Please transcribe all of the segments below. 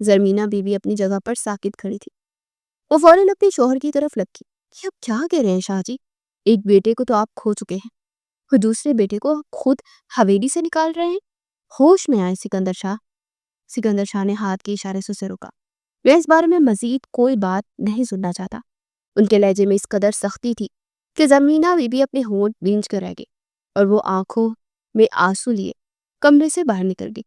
زرمینہ be be اپنی جگہ پر ساکت کھڑی تھی۔ وہ فوراً اپنے شوہر کی طرف لگ گئی کہ اب کیا کہہ رہے ہیں شاہ جی؟ ایک بیٹے کو تو آپ کھو چکے ہیں اور دوسرے بیٹے کو آپ خود حویلی سے نکال رہے ہیں۔ ہوش میں آئے سکندر شاہ۔ سکندر شاہ نے ہاتھ کے اشارے سے اسے روکا۔ وہ اس بارے میں مزید کوئی بات نہیں سننا چاہتا۔ ان کے لہجے میں اس قدر سختی تھی کہ زمینہ بی بی اپنے ہونٹ بھینچ کر رہ گئی اور وہ آنکھوں میں آنسو لیے کمرے سے باہر نکل گئی۔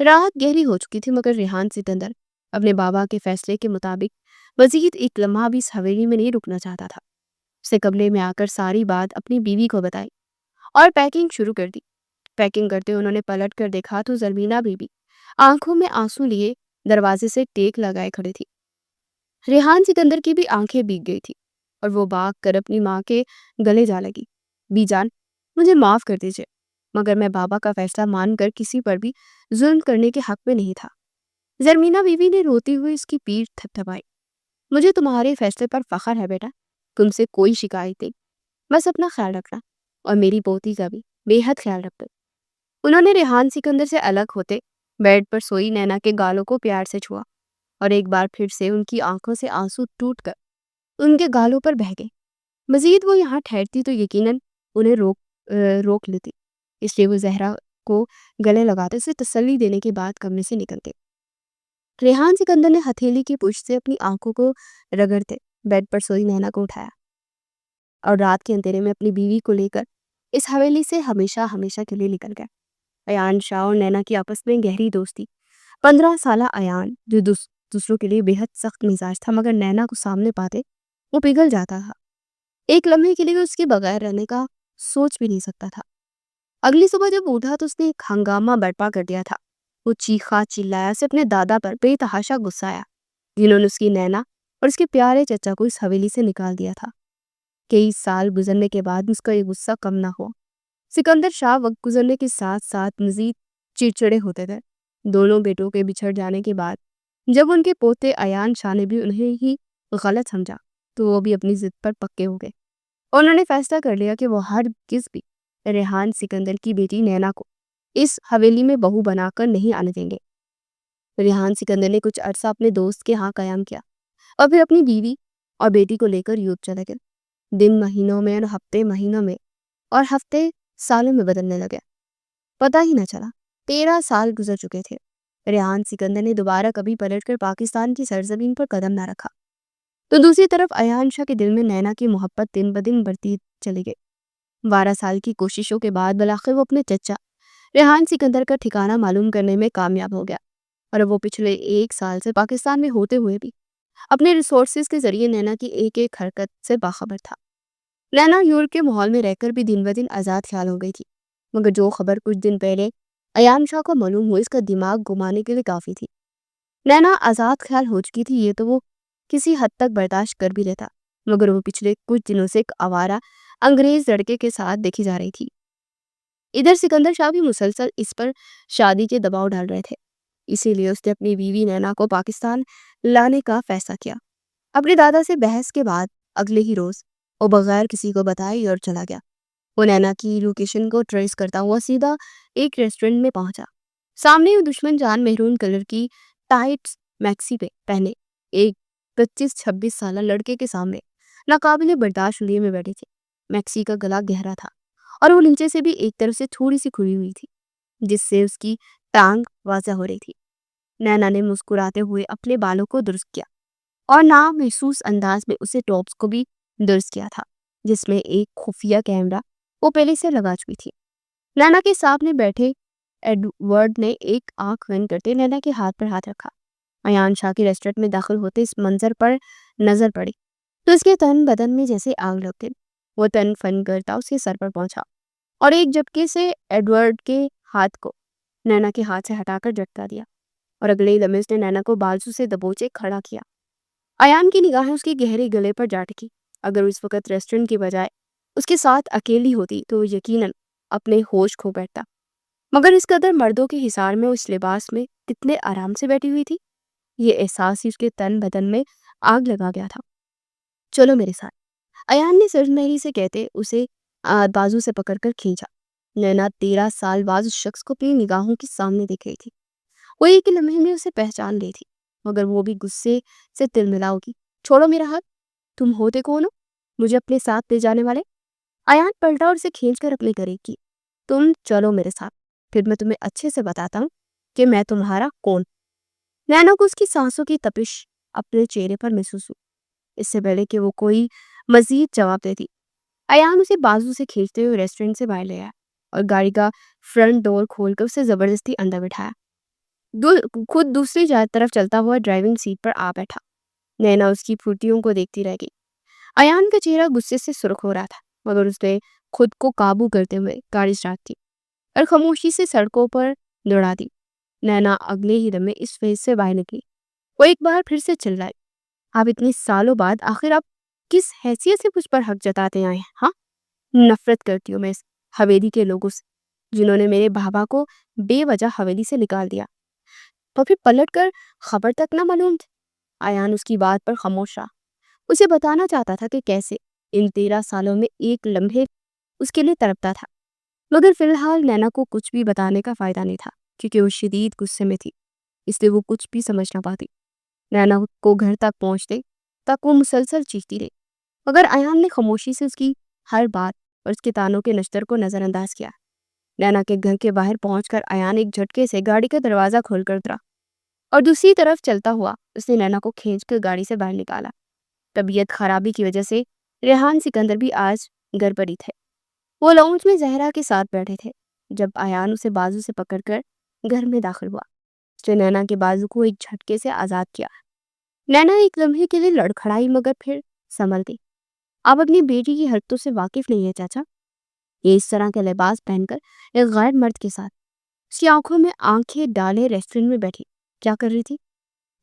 رات گہری ہو چکی تھی مگر ریحان سکندر اپنے بابا کے فیصلے کے مطابق مزید ایک لمحہ بھی اس حویلی میں نہیں رکنا چاہتا تھا۔ اسے کمرے میں آ کر ساری بات اپنی بیوی کو بتائی اور پیکنگ شروع کر دی۔ پیکنگ کرتے انہوں نے پلٹ کر دیکھا تو زرمینہ بی بی آنکھوں میں آنسو لیے دروازے سے ٹیک لگائے کھڑی تھی۔ ریحان سکندر کی بھی آنکھیں بھیگ گئی تھی اور وہ بھاگ کر اپنی ماں کے گلے جا لگی۔ بی جان، مجھے معاف کر دیجئے، مگر میں بابا کا فیصلہ مان کر کسی پر بھی ظلم کرنے کے حق میں نہیں تھا۔ زرمینہ بیوی نے روتی ہوئی اس کی پیٹھ تھپتھپائی۔ مجھے تمہارے فیصلے پر فخر ہے بیٹا، تم سے کوئی شکایت نہیں، بس اپنا خیال رکھنا اور میری پوتی کا بھی بے حد خیال رکھنا۔ انہوں نے ریحان سکندر سے الگ ہوتے بیڈ پر سوئی نینا کے گالوں کو پیار سے چھوا اور ایک بار پھر سے ان کی آنکھوں سے آنسو ٹوٹ کر ان کے گالوں پر بہہ گئے۔ مزید وہ یہاں ٹھہرتی تو یقیناً انہیں روک لیتی، اس لیے وہ زہرا کو گلے لگاتے اسے تسلی دینے کے بعد کمرے سے نکل گئے۔ ریحان سکندر نے ہتھیلی کی پشت سے اپنی آنکھوں کو رگڑتے بیڈ پر سوئی نینا کو اٹھایا اور رات کے اندھیرے میں اپنی بیوی کو لے کر اس حویلی سے ہمیشہ ہمیشہ کے لیے نکل گیا۔ ایان شاہ اور نینا کی آپس میں گہری دوستی۔ 15 سالہ ایان جو دوسروں کے لیے بے حد سخت مزاج تھا مگر نینا کو سامنے پاتے وہ پگھل جاتا تھا۔ ایک لمحے کے لیے اس کے بغیر رہنے کا سوچ بھی نہیں سکتا تھا۔ اگلی صبح جب اٹھا تو اس نے ایک ہنگامہ برپا کر دیا تھا۔ وہ چیخا چلایا سے اپنے دادا پر بے تحاشا غصہ آیا جنہوں نے اس کی نینا اور اس کے پیارے چچا کو اس حویلی سے نکال دیا تھا۔ کئی سال گزرنے کے بعد اس کا یہ غصہ کم نہ ہوا۔ سکندر شاہ وقت گزرنے کے ساتھ ساتھ مزید چڑچڑے ہوتے تھے۔ دونوں بیٹوں کے بچھڑ جانے کے بعد جب ان کے پوتے ایان شاہ نے بھی انہیں ہی غلط سمجھا تو وہ بھی اپنی ضد پر پکے ہو گئے۔ انہوں نے فیصلہ کر لیا کہ وہ ہرگز بھی ریحان سکندر کی بیٹی نینا کو اس حویلی میں بہو بنا کر نہیں آنے دیں گے۔ ریحان سکندر نے کچھ عرصہ اپنے دوست کے ہاں قیام کیا اور پھر اپنی بیوی اور بیٹی کو لے کر یورپ چلے گئے۔ دن مہینوں میں اور ہفتے مہینوں میں اور ہفتے سالوں میں بدلنے لگے، پتہ ہی نہ چلا۔ 13 سال گزر چکے تھے۔ ریحان سکندر نے دوبارہ کبھی پلٹ کر پاکستان کی سرزمین پر قدم نہ رکھا تو دوسری طرف ایان شاہ کے دل میں نینا کی محبت دن بدن بڑھتی چلی گئی۔ 12 سال کی کوششوں کے بعد بالآخر وہ اپنے چچا ریحان سکندر کا ٹھکانہ معلوم کرنے میں کامیاب ہو گیا اور وہ پچھلے 1 سال سے پاکستان میں ہوتے ہوئے بھی اپنے ریسورسز کے ذریعے نینا کی ایک ایک حرکت سے باخبر تھا۔ نینا یورپ کے ماحول میں رہ کر بھی دن بدن آزاد خیال ہو گئی تھی مگر جو خبر کچھ دن پہلے ایان شاہ کو معلوم ہوئی اس کا دماغ گھمانے کے لیے کافی تھی۔ نینا آزاد خیال ہو چکی تھی یہ تو وہ کسی حد تک برداشت کر بھی لیتا مگر وہ پچھلے کچھ دنوں سے ایک آوارہ انگریز لڑکے کے ساتھ دیکھی جا رہی تھی۔ ادھر سکندر شاہ بھی مسلسل اس پر شادی کے دباؤ ڈال رہے تھے، اسی لیے اس نے اپنی بیوی نینا کو پاکستان لانے کا فیصلہ کیا۔ اپنے دادا سے بحث کے بعد اگلے ہی روز وہ بغیر کسی کو بتائے اور چلا گیا۔ وہ نینا کی لوکیشن کو ٹریس کرتا ہوا سیدھا ایک ریسٹورنٹ میں پہنچا۔ سامنے وہ دشمن جان میرون کلر کی ٹائٹس میکسی پہ پہنے ایک 25-26 سالہ لڑکے کے سامنے ناقابل برداشت لیے میں بیٹھے تھے۔ میکسی کا گلا گہرا تھا اور وہ نیچے سے بھی ایک طرف سے تھوڑی سی کھلی ہوئی تھی جس سے اس کی ٹانگ واضح ہو رہی تھی۔ نینا نے مسکراتے ہوئے اپنے بالوں کو درست کیا اور نامحسوس انداز میں اسے ٹاپس کو بھی درست کیا تھا جس میں ایک خفیہ کیمرہ وہ پہلے سے لگا چکی تھی۔ نینا کے سامنے بیٹھے ایڈورڈ نے ایک آنکھ بند کرتے نینا کے ہاتھ پر ہاتھ رکھا۔ ایان شاہ کے ریسٹورنٹ میں داخل ہوتے اس منظر پر نظر پڑی تو اس کے تن بدن میں جیسے آگ لگ گئی۔ وہ تن فن کرتا اس کے سر پر پہنچا اور ایک جھپکے سے ایڈورڈ کے ہاتھ کو نینا کے ہاتھ سے ہٹا کر جھٹکا دیا اور اگلے لمحے اس نے نینا کو بازو سے دبوچے کھڑا کیا۔ ایان کی نگاہیں اس کے گہرے گلے پر جا ٹکی۔ اگر اس وقت ریسٹورنٹ کی بجائے اس کے ساتھ اکیلی ہوتی تو وہ یقیناً اپنے ہوش کھو بیٹھتا مگر اس قدر مردوں کے حصار میں اس لباس میں کتنے آرام سے بیٹھی ہوئی تھی۔ یہ احساس ہی اس کے تن بدن میں آگ لگا گیا تھا۔ چلو میرے ساتھ، ایان نے سرزمہری سے کہتے اسے بازو سے پکڑ کر کھینچا۔ نینا 13 سال بعد اس شخص کو اپنی نگاہوں کے سامنے دیکھ رہی تھی۔ وہ ایک لمحے میں اسے پہچان لی تھی مگر وہ بھی غصے سے تلملا ہوگی۔ چھوڑو میرا ہاتھ، تم ہوتے کون ہو مجھے اپنے ساتھ لے جانے والے؟ ایان پلٹا اور اسے کھینچ کر اپنے قریب کی۔ تم چلو میرے ساتھ، پھر میں تمہیں اچھے سے بتاتا ہوں کہ میں تمہارا کون۔ نینا کو اس کی سانسوں کی تپش اپنے چہرے پر محسوس ہوئی۔ اس سے پہلے کہ وہ کوئی مزید جواب دیتی، ایان اسے بازو سے کھینچتے ہوئے ریسٹورنٹ سے باہر لے آیا اور گاڑی کا فرنٹ ڈور کھول کر اسے زبردستی اندر بٹھایا۔ خود دوسری طرف چلتا ہوا ڈرائیونگ سیٹ پر آ بیٹھا۔ نینا اس کی پھرتیوں کو دیکھتی رہ گئی۔ ایان کا چہرہ غصے سے سرخ ہو رہا تھا، مگر اس نے خود کو قابو کرتے ہوئے گاڑی سٹارٹ کی اور خاموشی سے سڑکوں پر دوڑا دی۔ نینا اگلے ہی دم میں اس فیز سے باہر نکلی۔ وہ ایک بار پھر سے چلائی، آپ اتنے سالوں بعد آخر آپ کس حیثیت سے مجھ پر حق جتاتے آئے ہیں؟ ہاں، نفرت کرتی ہوں میں اس حویلی کے لوگوں سے جنہوں نے میرے بابا کو بے وجہ حویلی سے نکال دیا اور پھر پلٹ کر خبر تک نہ معلوم تھی۔ ایان اس کی بات پر خاموش رہا۔ اسے بتانا چاہتا تھا کہ کیسے ان 13 سالوں میں ایک لمحے اس کے لیے تڑپتا تھا، مگر فی الحال نینا کو کچھ بھی بتانے کا فائدہ نہیں تھا کیونکہ وہ شدید غصے میں تھی، اس لیے وہ کچھ بھی سمجھ نہ پاتی۔ نینا کو گھر تک پہنچتے تک وہ مسلسل چیختی رہی، مگر ایان نے خاموشی سے اس کی ہر بات اور اس کے تانوں کے نشتر کو نظر انداز کیا۔ نینا کے گھر کے باہر پہنچ کر ایان ایک جھٹکے سے گاڑی کا دروازہ کھول کر اترا اور دوسری طرف چلتا ہوا اس نے نینا کو کھینچ کر گاڑی سے باہر نکالا۔ طبیعت خرابی کی وجہ سے ریحان سکندر بھی آج گھر پر ہی تھے۔ وہ لاؤنج میں زہرا کے ساتھ بیٹھے تھے جب ایان اسے بازو سے پکڑ کر گھر میں داخل ہوا۔ اس نے نینا کے بازو کو ایک جھٹکے سے آزاد کیا۔ نینا ایک لمحے کے لیے لڑکھڑائی مگر پھر سنبھل گئی۔ آپ اپنی بیٹی کی حرکتوں سے واقف نہیں ہیں چاچا، یہ اس طرح کا لباس پہن کر ایک غیر مرد کے ساتھ۔ اس کی آنکھوں میں آنکھیں ڈالے ریسٹورنٹ میں بیٹھی کیا کر رہی تھی؟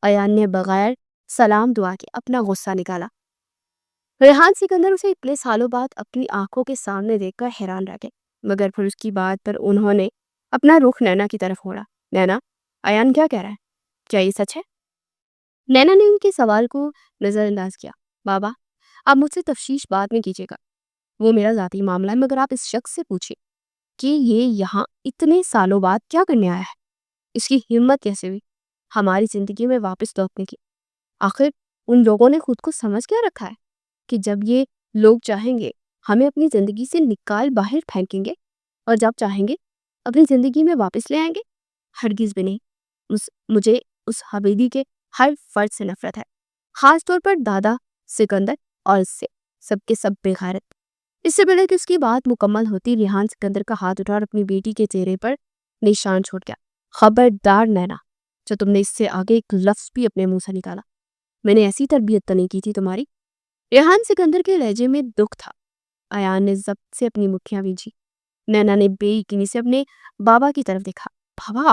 ایان نے بغیر سلام دعا کے اپنا غصہ نکالا۔ ریحان سکندر اسے اتنے سالوں بعد اپنی آنکھوں کے سامنے دیکھ کر حیران رہ گئے، مگر پھر اس کی بات پر انہوں نے اپنا رخ نینا کی طرف موڑا۔ نینا، ایان کیا کہہ رہا ہے؟ کیا یہ سچ ہے؟ نینا نے ان کے سوال کو نظر انداز کیا۔ بابا، آپ مجھ سے تفتیش بعد میں کیجیے گا، وہ میرا ذاتی معاملہ ہے، مگر آپ اس شخص سے پوچھیں کہ یہ یہاں اتنے سالوں بعد کیا کرنے آیا ہے؟ اس کی ہمت کیسے ہوئی ہماری زندگی میں واپس لوٹنے کی؟ آخر ان لوگوں نے خود کو سمجھ کیا رکھا ہے کہ جب یہ لوگ چاہیں گے ہمیں اپنی زندگی سے نکال باہر پھینکیں گے اور جب چاہیں گے اپنی زندگی میں واپس لے آئیں گے؟ ہرگز بھی نہیں۔ مجھے اس حویلی کے ہر فرد سے نفرت ہے، خاص طور پر دادا سکندر اور اس سے سب کے سب بے غیرت۔ اس سے پہلے کہ اس کی بات مکمل ہوتی، ریحان سکندر کا ہاتھ اٹھا اور اپنی بیٹی کے چہرے پر نشان چھوڑ گیا۔ خبردار نینا، جو تم نے اس سے آگے ایک لفظ بھی اپنے منہ سے نکالا، میں نے ایسی تربیت تو نہیں کی تھی تمہاری۔ ریحان سکندر کے لہجے میں دکھ تھا۔ ایان نے ضبط سے اپنی مکھیاں بھیجی۔ نینا نے بے یقینی سے اپنے بابا کی طرف دیکھا۔ بابا،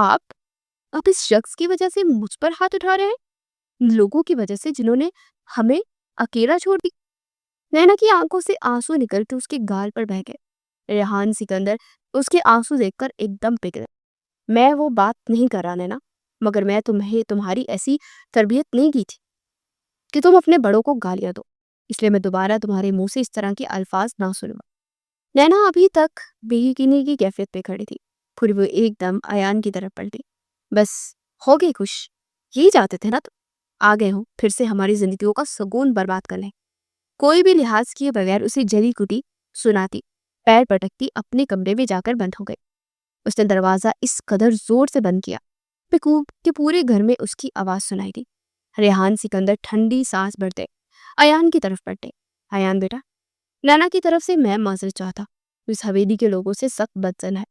آپ اس شخص کی وجہ سے مجھ پر ہاتھ اٹھا رہے ہیں، لوگوں کی وجہ سے جنہوں نے ہمیں اکیلا چھوڑ دی۔ نینا کی آنکھوں سے آنسو نکل کے اس کے گال پر بہہ گئے۔ ریحان سکندر اس کے آنسو دیکھ کر ایک دم پگھلے۔ میں وہ بات نہیں کر رہا نینا، مگر میں تمہاری ایسی تربیت نہیں کی تھی کہ تم اپنے بڑوں کو گالیاں دو، اس لیے میں دوبارہ تمہارے منہ سے اس طرح کے الفاظ نہ سنوں۔ نینا ابھی تک بے یقینی کی کیفیت پہ کھڑی تھی، پھر وہ ایک دم ایان کی طرف پلٹی۔ بس ہو گئی خوش، یہی چاہتے تھے نا تم؟ آ گئے ہوں پھر سے ہماری زندگیوں کا سکون برباد کر لیں۔ کوئی بھی لحاظ کیے بغیر اسے جلی کٹی سناتی پیر پٹکتی اپنے کمرے میں جا کر بند ہو گئی۔ اس نے دروازہ اس قدر زور سے بند کیا کہ پورے گھر میں اس کی آواز سنائی دی۔ ریحان سکندر ٹھنڈی سانس بھرتے ایان کی طرف پلٹے۔ ایان بیٹا، نینا کی طرف سے میں معذرت چاہتا، اس حویلی کے لوگوں سے سخت بدزن ہے،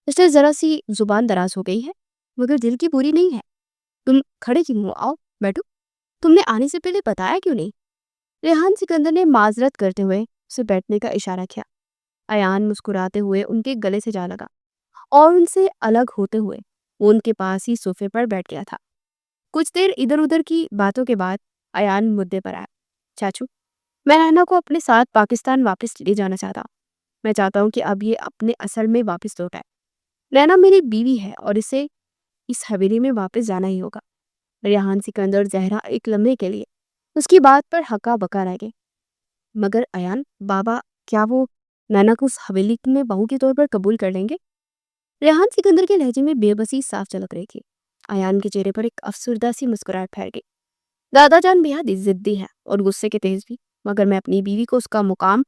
اس نے ذرا سی زبان دراز ہو گئی ہے مگر دل کی بری نہیں ہے۔ تم کھڑے کیوں ہو؟ آؤ بیٹھو، تم نے آنے سے پہلے بتایا کیوں نہیں؟ ریحان سکندر نے معذرت کرتے ہوئے اسے بیٹھنے کا اشارہ کیا۔ ایان مسکراتے ہوئے ان کے گلے سے جا لگا اور ان سے الگ ہوتے ہوئے وہ ان کے پاس ہی صوفے پر بیٹھ گیا تھا۔ کچھ دیر ادھر ادھر کی باتوں کے بعد ایان مدعے پر آیا۔ چاچو، میں نینا کو اپنے ساتھ پاکستان واپس لے جانا چاہتا ہوں۔ میں چاہتا ہوں کہ اب یہ اپنے اصل میں واپس لوٹ آئے۔ نینا میری بیوی ہے اور اسے اس حویلی میں واپس جانا ہی ہوگا۔ ریحان سکندر اور زہرا ایک لمحے کے لیے اس کی بات پر ہکا بکا رہ گئے۔ مگر ایان، بابا، کیا وہ نینا کو اس حویلی میں بہو کے طور پر قبول کر لیں گے؟ ریحان سکندر کے لہجے میں بے بسی صاف جھلک رہی تھی۔ ایان کے چہرے پر ایک افسردہ سی مسکراہٹ پھیل گئی. دادا جان بےحد ضدی ہے اور غصے کے تیز بھی، مگر میں اپنی بیوی کو اس کا مقام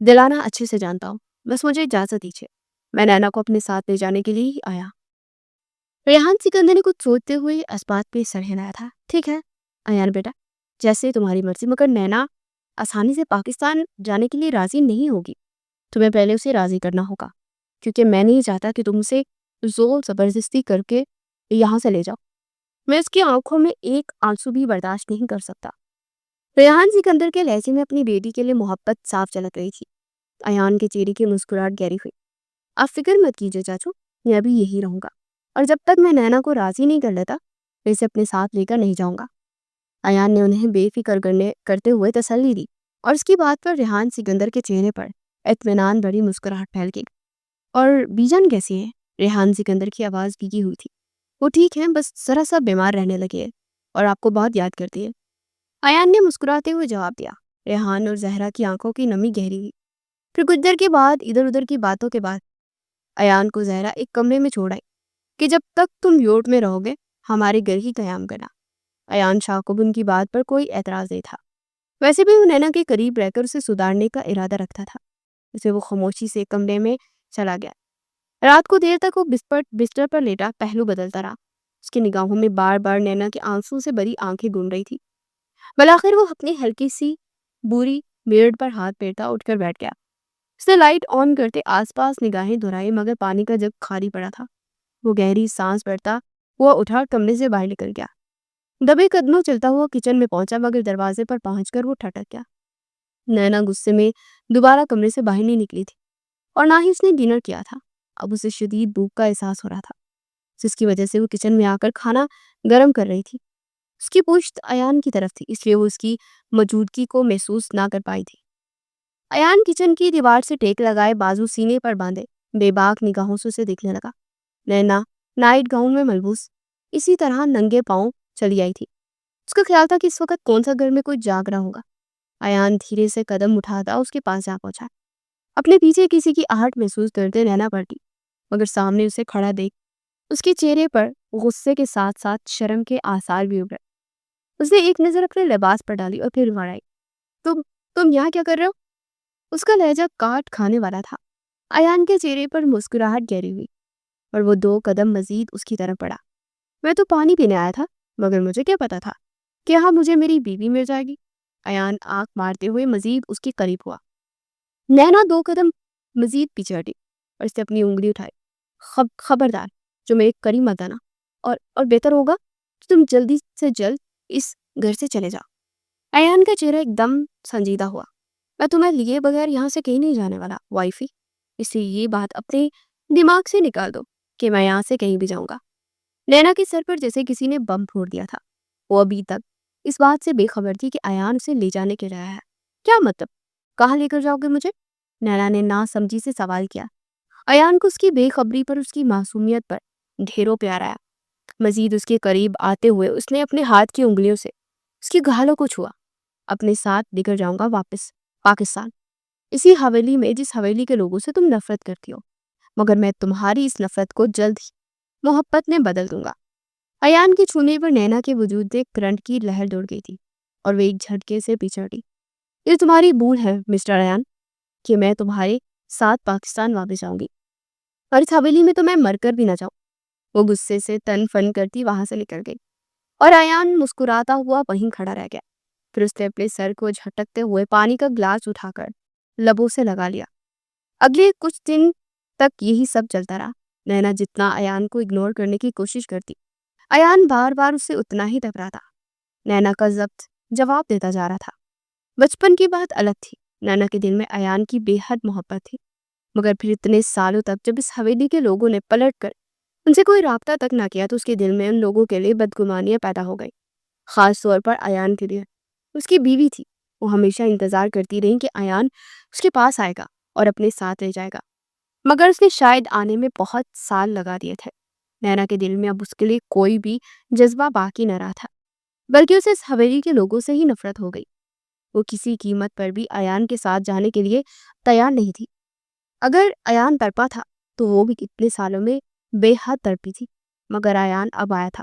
دلانا اچھے سے جانتا ہوں. بس مجھے اجازت دیجیے، میں نینا کو اپنے ساتھ لے جانے کے لیے ہی آیا. ریحان سکندر نے کچھ سوچتے ہوئے اس بات پہ سر ہلایا تھا. ٹھیک ہے ایان بیٹا، جیسے تمہاری مرضی، مگر نینا آسانی سے پاکستان جانے کے لیے راضی نہیں ہوگی. تمہیں پہلے اسے راضی کرنا ہوگا، کیونکہ میں نہیں چاہتا کہ تم اسے زور زبردستی کر کے یہاں سے لے جاؤ. میں اس کی آنکھوں میں ایک آنسو بھی برداشت نہیں کر سکتا. ریحان سکندر کے لہجے میں اپنی بیٹی کے لیے محبت صاف جھلک رہی تھی. ایان کے چہرے کی مسکراہٹ گہری ہوئی. آپ فکر مت کیجیے چاچو، میں ابھی یہی رہوں گا، اور جب تک میں نینا کو راضی نہیں کر لیتا میں اسے اپنے ساتھ لے کر نہیں جاؤں گا. ایان نے انہیں بے فکر کرتے ہوئے تسلی دی، اور اس کی بات پر ریحان سکندر کے چہرے پر اطمینان بڑی مسکراہٹ پھیل گئی. اور بیجان کیسی ہے؟ ریحان سکندر کی آواز بھیگی ہوئی تھی. وہ ٹھیک ہے، بس ذرا سا بیمار رہنے لگے ہے اور آپ کو بہت یاد کرتی ہے. ایان نے مسکراتے ہوئے جواب دیا. ریحان اور زہرا کی آنکھوں کی نمی گہری ہوئی. پھر کچھ دیر کے بعد ادھر ادھر کی باتوں کے بعد ایان کو زہرا ایک کمرے میں چھوڑ آئی کہ جب تک تم یورپ میں رہو گے ہمارے گھر ہی قیام کرنا. ایان شاہ کو ان کی بات پر کوئی اعتراض نہیں تھا. ویسے بھی وہ نینا کے قریب رہ کر اسے سدھارنے کا ارادہ رکھتا تھا. اسے وہ خاموشی سے کمرے میں چلا گیا. رات کو دیر تک وہ بستر پر لیٹا پہلو بدلتا رہا. اس کی نگاہوں میں بار بار نینا کے آنسوں سے بری آنکھیں گھوم رہی تھی. بالآخر وہ اپنی ہلکی سی بوری بیڑ پر ہاتھ پھیرتا اٹھ کر بیٹھ گیا. اس نے لائٹ آن کرتے آس پاس نگاہیں دہرائی، مگر پانی کا جگ خالی پڑا تھا. وہ گہری سانس بھرتا ہوا اٹھا کمرے سے باہر نکل گیا. دبے قدموں چلتا ہوا کچن میں پہنچا، مگر دروازے پر پہنچ کر وہ ٹھٹک گیا. نینا غصے میں دوبارہ کمرے سے باہر نہیں نکلی تھی، اور نہ ہی اس نے ڈنر کیا تھا. اب اسے شدید بھوک کا احساس ہو رہا تھا، جس کی وجہ سے وہ کچن میں آ کر کھانا گرم کر رہی تھی. اس کی پشت ایان کی طرف تھی، اس لیے وہ اس کی موجودگی کو محسوس نہ کر پائی تھی. ایان کچن کی دیوار سے ٹیک لگائے بازو سینے پر باندھے بے باک نگاہوں سے اسے دیکھنے لگا. نینا نائٹ گاؤن میں ملبوس اسی طرح ننگے پاؤں چلی آئی تھی. اس کا خیال تھا کہ اس وقت کون سا گھر میں کوئی جاگ رہا ہوگا. ایان دھیرے سے قدم اٹھاتا اس کے پاس جا پہنچا. اپنے پیچھے کسی کی آہٹ محسوس کرتے نینا پلٹی، مگر سامنے اسے کھڑا دیکھ اس کے چہرے پر غصے کے ساتھ ساتھ شرم کے آثار بھی ابھرے. اس نے ایک نظر اپنے لباس پر ڈالی اور پھر بڑھائی. تم یہاں کیا کر رہے ہو؟ اس کا لہجہ کاٹ کھانے والا تھا. ایان کے چہرے پر مسکراہٹ گہری ہوئی اور وہ 2 قدم مزید اس کی طرف بڑھا. میں تو پانی پینے آیا تھا، مگر مجھے کیا پتا تھا کہ یہاں مجھے میری بیوی مل جائے گی. ایان آنکھ مارتے ہوئے مزید اس کے قریب ہوا. نینا 2 قدم مزید پیچھے ہٹی اور اس نے اپنی انگلی اٹھائی. خبردار، جو میرے قریب مت آنا، اور بہتر ہوگا کہ تم جلدی سے جلد اس گھر سے چلے جاؤ. ایان کا چہرہ ایک دم سنجیدہ ہوا. میں تمہیں لیے بغیر یہاں سے کہیں نہیں جانے والا وائفی، اس لیے یہ بات اپنے دماغ سے نکال دو کہ میں یہاں سے کہیں بھی جاؤں گا. نینا کے سر پر جیسے کسی نے بم پھوڑ دیا تھا. وہ ابھی تک اس بات سے بے خبر تھی کہ ایان اسے لے جانے کے رہا ہے. کیا مطلب؟ کہاں لے کر جاؤ گے مجھے؟ نینا نے نا سمجھی سے سوال کیا. ایان کو اس کی بے خبری پر اس کی معصومیت پر ڈھیروں پیار آیا. مزید اس کے قریب آتے ہوئے اس نے اپنے ہاتھ کی انگلیوں سے اس کی گھالوں کو چھوا. اپنے ساتھ لے کر جاؤں گا واپس پاکستان، اسی حویلی میں جس حویلی کے لوگوں سے تم نفرت کرتی ہو، مگر میں تمہاری اس نفرت کو جلد ہی محبت میں بدل دوں گا. ایان کے چھونے پر نینا کے وجود ایک کرنٹ کی لہر دوڑ گئی تھی اور وہ ایک جھٹکے سے پیچھے ہٹی. یہ تمہاری بھول ہے مسٹر ایان کہ میں تمہارے ساتھ پاکستان واپس جاؤں گی، اور اس حویلی میں تو میں مر کر بھی نہ جاؤں. وہ غصے سے تن فن کرتی وہاں سے نکل گئی اور ایان مسکراتا ہوا وہیں کھڑا رہ گیا. پھر اس نے اپنے سر کو جھٹکتے ہوئے پانی کا گلاس اٹھا کر لبوں سے لگا لیا. اگلے کچھ دن تک یہی سب چلتا رہا. نینا جتنا ایان کو اگنور کرنے کی کوشش کرتی، ایان بار بار اسے اتنا ہی ٹکراتا. نینا کا ضبط جواب دیتا جا رہا تھا. بچپن کی بات الگ تھی. نینا کے دل میں ایان کی بے حد محبت تھی، مگر پھر اتنے سالوں تک جب اس حویلی کے لوگوں نے پلٹ کر ان سے کوئی رابطہ تک نہ کیا تو اس کے دل میں ان لوگوں کے لیے بدگمانیاں پیدا ہو گئی. خاص طور پر ایان کے لیے. اس کی بیوی تھی. وہ ہمیشہ انتظار کرتی رہی کہ ایان اس کے پاس آئے گا اور اپنے ساتھ لے جائے گا، مگر اس نے شاید آنے میں بہت سال لگا دیے تھے. نینا کے دل میں اب اس کے لیے کوئی بھی جذبہ باقی نہ رہا تھا، بلکہ اسے اس حویلی کے لوگوں سے ہی نفرت ہو گئی. وہ کسی قیمت پر بھی ایان کے ساتھ جانے کے لیے تیار نہیں تھی. اگر ایان تڑپا تھا تو وہ بھی کتنے سالوں میں بے حد تڑپی تھی، مگر ایان اب آیا تھا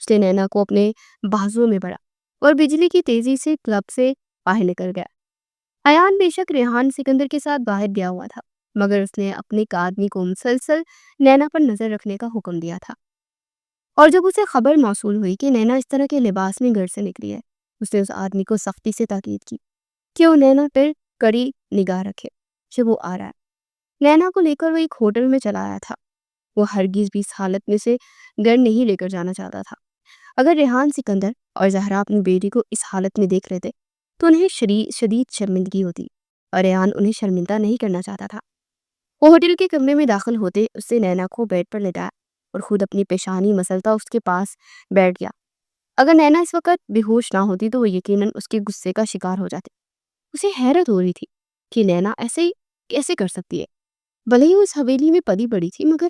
اس نے نینا کو اپنے بازو میں بڑھا اور بجلی کی تیزی سے کلب سے باہر نکل گیا۔ ایان بے شک ریحان سکندر کے ساتھ باہر گیا ہوا تھا، مگر اس نے اپنے ایک آدمی کو مسلسل نینا پر نظر رکھنے کا حکم دیا تھا، اور جب اسے خبر موصول ہوئی کہ نینا اس طرح کے لباس میں گھر سے نکلی ہے، اس نے اس آدمی کو سختی سے تاکید کی کہ وہ نینا پر کڑی نگاہ رکھے کہ وہ آ رہا ہے۔ نینا کو لے کر وہ ایک ہوٹل میں چلا آیا تھا۔ وہ ہرگز بھی اس حالت میں سے گھر نہیں لے کر جانا چاہتا تھا۔ اگر ریحان سکندر اور زہرا اپنی بیٹی کو اس حالت میں دیکھ رہے تھے تو انہیں شدید شرمندگی ہوتی، اور ریحان انہیں شرمندہ نہیں کرنا چاہتا تھا۔ وہ ہوٹل کے کمرے میں داخل ہوتے اس نے نینا کو بیڈ پر لٹایا اور خود اپنی پیشانی مسلتا اس کے پاس بیٹھ گیا۔ اگر نینا اس وقت بے ہوش نہ ہوتی تو وہ یقیناً اس کے غصے کا شکار ہو جاتی۔ اسے حیرت ہو رہی تھی کہ نینا ایسے ہی کیسے کر سکتی ہے، بھلے ہی اس حویلی میں پلی بڑی تھی، مگر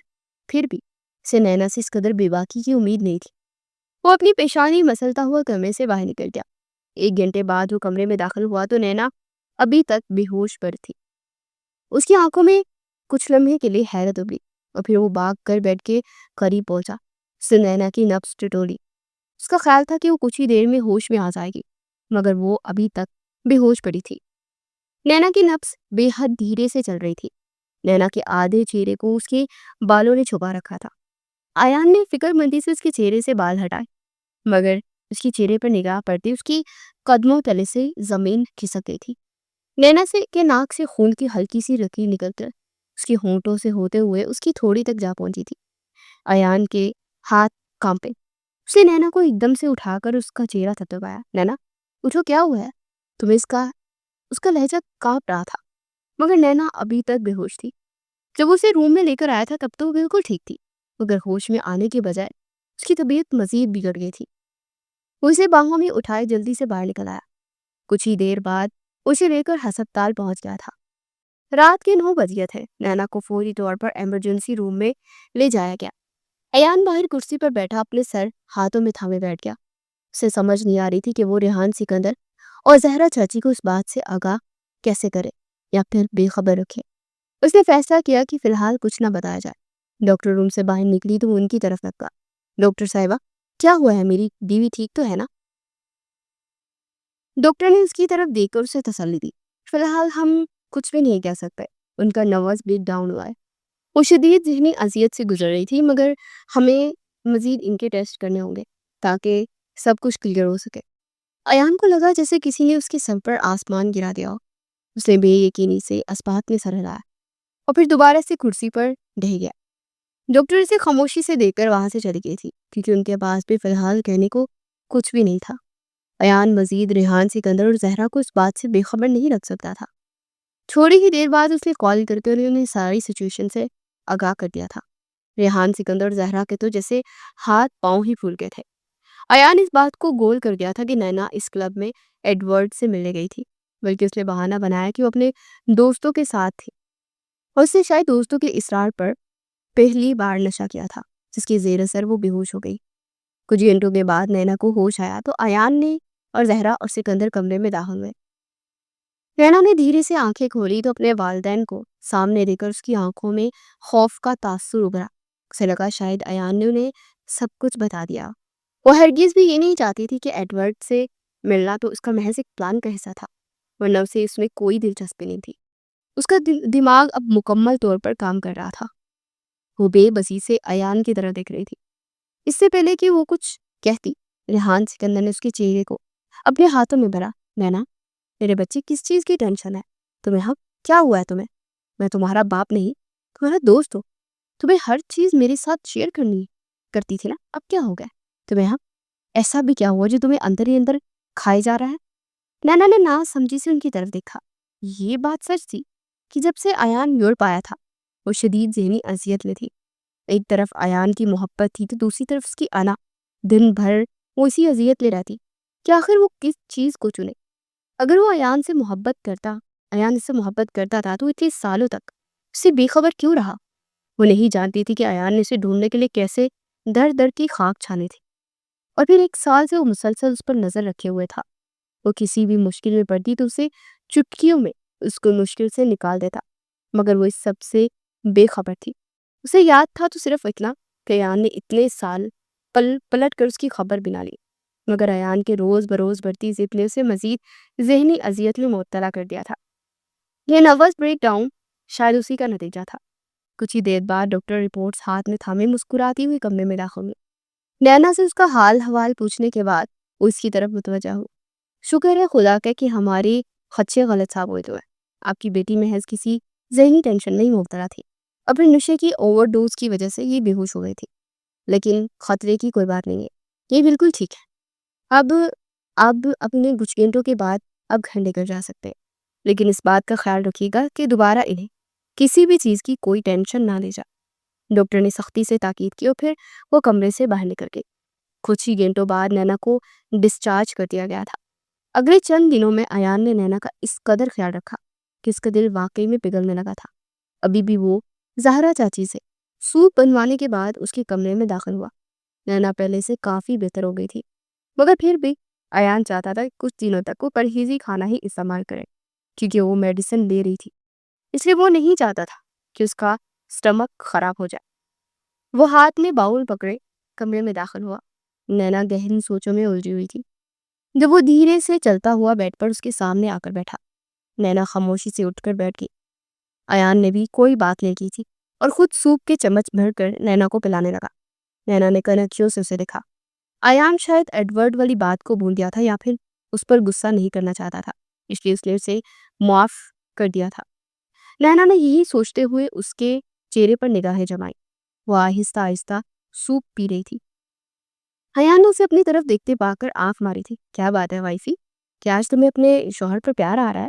پھر بھی اسے نینا سے اس قدر بے باکی کی امید نہیں تھی۔ وہ اپنی پیشانی مسلتا ہوا کمرے سے باہر نکل گیا۔ 1 گھنٹے بعد وہ کمرے میں داخل ہوا تو نینا ابھی تک بے ہوش پر تھی۔ اس کی آنکھوں میں کچھ لمحے کے لیے حیرت ابھری، اور پھر وہ بھاگ کر بیڈ کے قریب پہنچا۔ اس نے نینا کی نبض ٹٹولی۔ اس کا خیال تھا کہ وہ کچھ ہی دیر میں ہوش میں آ جائے گی، مگر وہ ابھی تک بے ہوش پڑی تھی۔ نینا کی نبض بے حد دھیرے سے چل رہی تھی۔ نینا کے آدھے چہرے کو اس کے بالوں نے چھپا رکھا تھا۔ ایان نے فکر مندی سے اس کے چہرے سے بال ہٹائے، مگر اس کے چہرے پر نگاہ پڑتی اس کی قدموں تلے سے زمین کھسک گئی تھی۔ نینا کے ناک سے خون کی ہلکی سی لکیر نکل کر اس کے ہونٹوں سے ہوتے ہوئے اس کی تھوڑی تک جا پہنچی تھی۔ ایان کے ہاتھ کانپے۔ اس نے نینا کو ایک دم سے اٹھا کر اس کا چہرہ تھپتپایا۔ نینا اٹھو، کیا ہوا ہے تمہیں؟ اس کا لہجہ کانپ رہا تھا، مگر نینا ابھی تک بے ہوش تھی۔ جب اسے روم میں لے کر آیا تھا تب تو وہ بالکل ٹھیک تھی، مگر ہوش میں آنے کے بجائے اس کی طبیعت مزید بگڑ گئی تھی۔ وہ اسے باہوں میں اٹھائے جلدی سے باہر نکل آیا۔ کچھ ہی دیر بعد اسے لے کر ہسپتال پہنچ گیا تھا۔ رات کے 9 بج گئے تھے۔ نینا کو فوری طور پر ایمرجنسی روم میں لے جایا گیا۔ ایان باہر کرسی پر بیٹھا اپنے سر ہاتھوں میں تھامے بیٹھ گیا۔ اسے سمجھ نہیں آ رہی تھی کہ وہ ریحان سکندر اور زہرا چاچی کو اس بات سے آگاہ کیسے کرے یا پھر بے خبر رکھے۔ اس نے فیصلہ کیا کہ فی الحال کچھ نہ بتایا جائے۔ ڈاکٹر روم سے باہر نکلی تو وہ ان کی طرف لپکا۔ ڈاکٹر صاحبہ، کیا ہوا ہے؟ میری بیوی ٹھیک تو ہے نا؟ ڈاکٹر نے اس کی طرف دیکھ کر اسے تسلی دی۔ فی الحال ہم کچھ بھی نہیں کہہ سکتے، ان کا نروس بریک ڈاؤن ہوا ہے۔ وہ شدید ذہنی اذیت سے گزر رہی تھی، مگر ہمیں مزید ان کے ٹیسٹ کرنے ہوں گے تاکہ سب کچھ کلیئر ہو سکے۔ ایان کو لگا جیسے کسی نے اس کے سر پر آسمان گرا دیا ہو۔ اس نے بے یقینی سے اسبات میں سر ہلایا اور پھر دوبارہ سے کرسی پر ڈہ گیا۔ ڈاکٹر اسے خاموشی سے دیکھ کر وہاں سے چلی گئی تھی، کیونکہ ان کے پاس بھی فی الحال کہنے کو کچھ بھی نہیں تھا۔ ایان مزید ریحان سکندر اور زہرا کو اس بات سے بے خبر نہیں رکھ سکتا تھا۔ تھوڑی ہی دیر بعد اس نے کال کر کے انہیں ساری سچویشن سے آگاہ کر دیا تھا۔ ریحان سکندر اور زہرا کے تو جیسے ہاتھ پاؤں ہی پھول گئے تھے۔ ایان اس بات کو گول کر گیا تھا کہ نینا اس کلب میں ایڈورڈ سے ملنے گئی تھی، بلکہ اس نے بہانہ بنایا کہ وہ اپنے دوستوں کے ساتھ تھی، اور اس نے شاید دوستوں کے اصرار پر پہلی بار نشہ کیا تھا، جس کی زیر اثر وہ بے ہوش ہو گئی۔ کچھ گھنٹوں کے بعد نینا کو ہوش آیا تو ایان نے اور زہرا اور سکندر کمرے میں داخل ہوئے۔ نینا نے دھیرے سے آنکھیں کھولی تو اپنے والدین کو سامنے دیکھ کر اس کی آنکھوں میں خوف کا تاثر ابھرا۔ اسے لگا شاید ایان نے انہیں سب کچھ بتا دیا۔ وہ ہرگز بھی یہ نہیں چاہتی تھی کہ ایڈورڈ سے ملنا تو اس کا محض ایک پلان کا حصہ تھا، ورنہ اسے اس میں کوئی دلچسپی نہیں تھی۔ اس کا دماغ اب مکمل طور پر کام کر رہا تھا۔ وہ بے بسی سے ایان کی طرح دیکھ رہی تھی۔ اس سے پہلے کہ وہ کچھ کہتی، ریحان سکندر نے اس کے چہرے کو اپنے ہاتھوں میں بھرا۔ نینا، میرے بچے، کس چیز کی ٹینشن ہے تمہیں؟ ہم کیا ہوا ہے تمہیں؟ میں تمہارا باپ نہیں، تمہارا دوست ہوں۔ تمہیں ہر چیز میرے ساتھ شیئر کرتی تھی نا، اب کیا ہو گیا تمہیں؟ ہم ایسا بھی کیا ہوا جو تمہیں اندر ہی اندر کھائے جا رہا ہے؟ نینا نے نا سمجھی سے ان کی طرف دیکھا۔ یہ بات سچ تھی کہ جب سے ایان یورپ آیا تھا وہ شدید ذہنی اذیت میں تھی۔ ایک طرف ایان کی محبت تھی تو دوسری طرف اس کی انا۔ دن بھر وہ اسی اذیت لے رہتی کہ آخر وہ کس چیز کو چنے۔ اگر وہ ایان سے محبت کرتا تھا تو اتنے سالوں تک اس سے بے خبر کیوں رہا؟ وہ نہیں جانتی تھی کہ ایان نے اسے ڈھونڈنے کے لیے کیسے در در کی خاک چھانی تھی، اور پھر 1 سال سے وہ مسلسل اس پر نظر رکھے ہوئے تھا۔ وہ کسی بھی مشکل میں پڑتی تو اسے چٹکیوں میں اس کو مشکل سے نکال دیتا، مگر وہ اس سب سے بے خبر تھی۔ اسے یاد تھا تو صرف اتنا کہ ایان نے اتنے سال پلٹ کر اس کی خبر بھی نہ لی، مگر ایان کے روز بروز بڑھتی ضد نے اسے مزید ذہنی اذیت میں مبتلا کر دیا تھا۔ یہ نروس بریک ڈاؤن شاید اسی کا نتیجہ تھا۔ کچھ ہی دیر بعد ڈاکٹر رپورٹس ہاتھ میں تھامے مسکراتی ہوئی کمرے میں داخل ہوئی۔ نینا سے اس کا حال حوال پوچھنے کے بعد وہ اس کی طرف متوجہ ہوئی۔ شکر ہے خدا کا کہ ہماری خدشے غلط ثابت ہوئے۔ آپ کی بیٹی محض کسی ذہنی ٹینشن نہیں مبتلا تھی، اپنے نشے کی اوور ڈوز کی وجہ سے یہ بے ہوش ہو گئی تھی، لیکن خطرے کی کوئی بات نہیں ہے، یہ بالکل ٹھیک ہے۔ اب اپنے کچھ گھنٹوں کے بعد اب گھر لے کر جا سکتے ہیں، لیکن اس بات کا خیال رکھیے گا کہ دوبارہ انہیں کسی بھی چیز کی کوئی ٹینشن نہ لے جا۔ ڈاکٹر نے سختی سے تاکید کی اور پھر وہ کمرے سے باہر نکل گئی۔ کچھ ہی گھنٹوں بعد نینا کو ڈسچارج کر دیا گیا تھا۔ اگلے چند دنوں میں ایان نے نینا کا اس قدر خیال رکھا کہ اس کا دل واقعی میں پگھلنے لگا تھا۔ ابھی بھی وہ زہرا چاچی سے سوپ بنوانے کے بعد اس کے کمرے میں داخل ہوا۔ نینا پہلے سے کافی بہتر ہو گئی تھی، مگر پھر بھی ایان چاہتا تھا کہ کچھ دنوں تک وہ پرہیزی کھانا ہی استعمال کرے، کیونکہ وہ میڈیسن لے رہی تھی، اس لیے وہ نہیں چاہتا تھا کہ اس کا سٹمک خراب ہو جائے۔ وہ ہاتھ میں باؤل پکڑے کمرے میں داخل ہوا۔ نینا گہری سوچوں میں الجھی ہوئی تھی جب وہ دھیرے سے چلتا ہوا بیڈ پر اس کے سامنے آ کر بیٹھا۔ نینا خاموشی سے اٹھ کر بیٹھ گئی۔ ایان نے بھی کوئی بات نہیں کی تھی اور خود سوپ کے چمچ بھر کر نینا کو پلانے لگا۔ نینا نے کنکیوں سے اسے دیکھا۔ ایان شاید ایڈورڈ والی بات کو بھول گیا تھا یا پھر اس پر غصہ نہیں کرنا چاہتا تھا، اس لیے اسے معاف کر دیا تھا۔ نینا نے یہی سوچتے ہوئے اس کے چہرے پر نگاہیں جمائی۔ وہ آہستہ آہستہ سوپ پی رہی تھی۔ ایان نے اسے اپنی طرف دیکھتے پا کر آنکھ ماری تھی۔ کیا بات ہے وائفی، کیا آج تمہیں اپنے شوہر پر پیار آ رہا ہے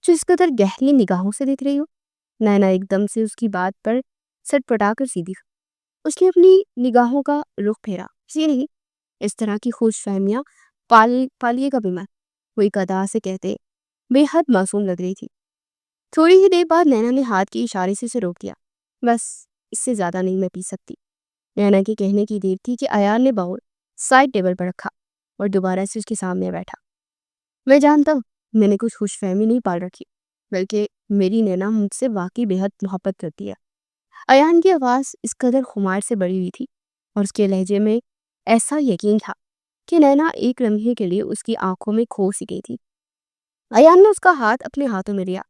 جو اس قدر گہری نگاہوں سے دیکھ رہی ہو؟ نینا ایک دم سے اس کی بات پر سٹ پٹا کر سیدھی۔ اس نے اپنی نگاہوں کا رخ پھیرا۔ اسی نہیں، اس طرح کی خوش فہمیاں پالیے کا بیمار، وہ ایک ادا سے کہتے بے حد معصوم لگ رہی تھی۔ تھوڑی ہی دیر بعد نینا نے ہاتھ کی اشارے سے اسے روک دیا۔ بس اس سے زیادہ نہیں میں پی سکتی۔ نینا کے کہنے کی دیر تھی کہ ایان نے باؤل سائڈ ٹیبل پر رکھا اور دوبارہ سے اس کے سامنے بیٹھا۔ میں جانتا ہوں میں نے کچھ خوش فہمی نہیں پال رکھی، بلکہ میری نینا مجھ سے واقعی بے حد محبت کرتی ہے۔ ایان کی آواز اس قدر خمار سے بڑھی ہوئی تھی اور اس کے لہجے میں ایسا یقین تھا کہ نینا ایک لمحے کے لیے اس کی آنکھوں میں کھو سی گئی تھی۔ ایان نے اس کا ہاتھ اپنے ہاتھوں میں لیا،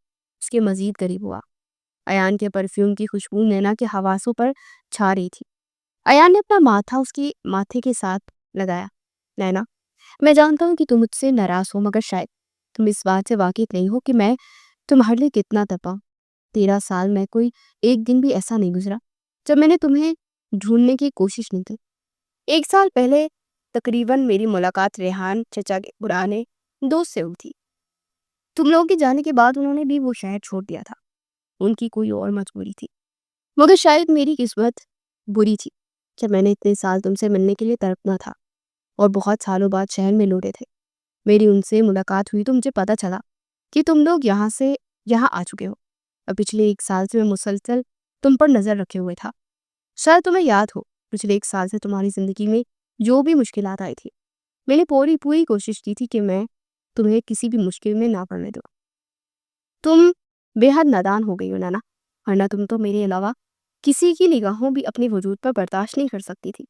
اس کے مزید قریب ہوا۔ ایان کے پرفیوم کی خوشبو نینا کے حواسوں پر چھا رہی تھی۔ ایان نے اپنا ماتھا اس کے ماتھے کے ساتھ لگایا۔ نینا، میں جانتا ہوں کہ تم مجھ سے ناراض ہو، مگر شاید تم اس بات سے واقف نہیں ہو کہ میں تمہارے لیے کتنا تپا ہوں۔ 13 سال میں کوئی ایک دن بھی ایسا نہیں گزرا جب میں نے تمہیں ڈھونڈنے کی کوشش نہیں کی۔ 1 سال پہلے تقریباً میری ملاقات ریحان چچا کے پرانے دوست سے ہوئی تھی۔ تم لوگوں کے جانے کے بعد انہوں نے بھی وہ شہر چھوڑ دیا تھا، ان کی کوئی اور مجبوری تھی، مگر شاید میری قسمت بری تھی کہ میں نے اتنے سال تم سے ملنے کے لیے تڑپنا تھا اور بہت سالوں بعد شہر میں لوٹے تھے۔ میری ان سے ملاقات ہوئی تو مجھے پتہ چلا کہ تم لوگ یہاں آ چکے ہو، اور پچھلے 1 سال سے میں مسلسل تم پر نظر رکھے ہوئے تھا۔ شاید تمہیں یاد ہو پچھلے 1 سال سے تمہاری زندگی میں جو بھی مشکلات آئی تھی، میں نے پوری کوشش کی تھی کہ میں تمہیں کسی بھی مشکل میں نہ پڑنے دوں۔ تم بے حد نادان ہو گئی ہو نینا، ورنہ تم تو میرے علاوہ کسی کی نگاہوں بھی اپنے وجود پر برداشت نہیں کر سکتی تھی۔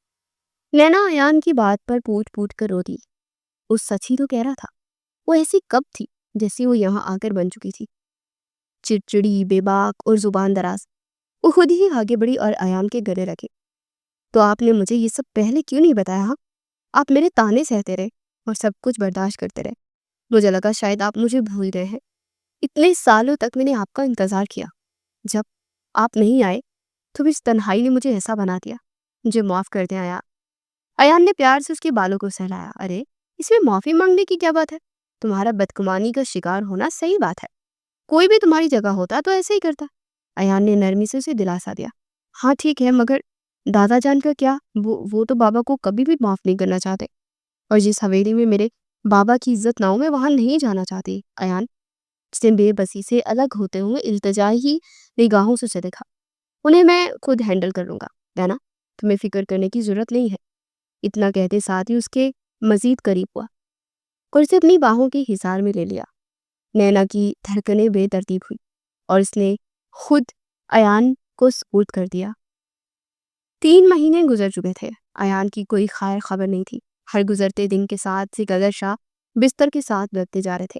نینا ایان کی بات پر پوٹ کر رو دی۔ وہ سچ ہی تو کہہ رہا تھا۔ وہ ایسی کب تھی جیسی وہ یہاں آ کر بن چکی تھی، چڑچڑی، بے باک اور زبان دراز۔ وہ خود ہی آگے بڑھی اور ایان کے گلے رکھے۔ تو آپ نے مجھے یہ سب پہلے کیوں نہیں بتایا؟ ہاں، آپ میرے تانے سہتے رہے اور سب کچھ برداشت کرتے رہے۔ مجھے لگا شاید آپ مجھے بھول گئے ہیں۔ اتنے سالوں تک میں نے آپ کا انتظار کیا، جب آپ نہیں آئے تو اس تنہائی نے مجھے ایسا بنا دیا۔ مجھے معاف کر دیں ایان۔ ایان نے پیار سے اس کے بالوں کو سہلایا۔ ارے اس میں معافی مانگنے کی کیا بات ہے؟ تمہارا بدگمانی کا شکار ہونا صحیح بات ہے، کوئی بھی تمہاری جگہ ہوتا تو ایسے ہی کرتا۔ ایان نے نرمی سے اسے دلاسا دیا۔ ہاں ٹھیک ہے، مگر دادا جان کا کیا؟ وہ تو بابا کو کبھی بھی معاف نہیں کرنا چاہتے، اور جس حویلی میں میرے بابا کی عزت نہ ہو میں وہاں نہیں جانا چاہتی۔ ایان اس نے بے بسی سے الگ ہوتے ہوئے التجائی نگاہوں سے اسے دیکھا۔ انہیں میں خود ہینڈل کر لوں گا نینا، تمہیں فکر کرنے کی ضرورت نہیں ہے۔ اتنا کہتے ساتھ ہی اس کے مزید قریب ہوا اور اسے اپنی باہوں کے حصار میں لے لیا۔ نینا کی دھڑکنیں بے ترتیب ہوئی اور اس نے خود ایان کو سپرد کر دیا۔ 3 مہینے گزر چکے تھے۔ ایان کی کوئی خیر خبر نہیں تھی۔ ہر گزرتے دن کے ساتھ سکندر شاہ بستر کے ساتھ لڑتے جا رہے تھے۔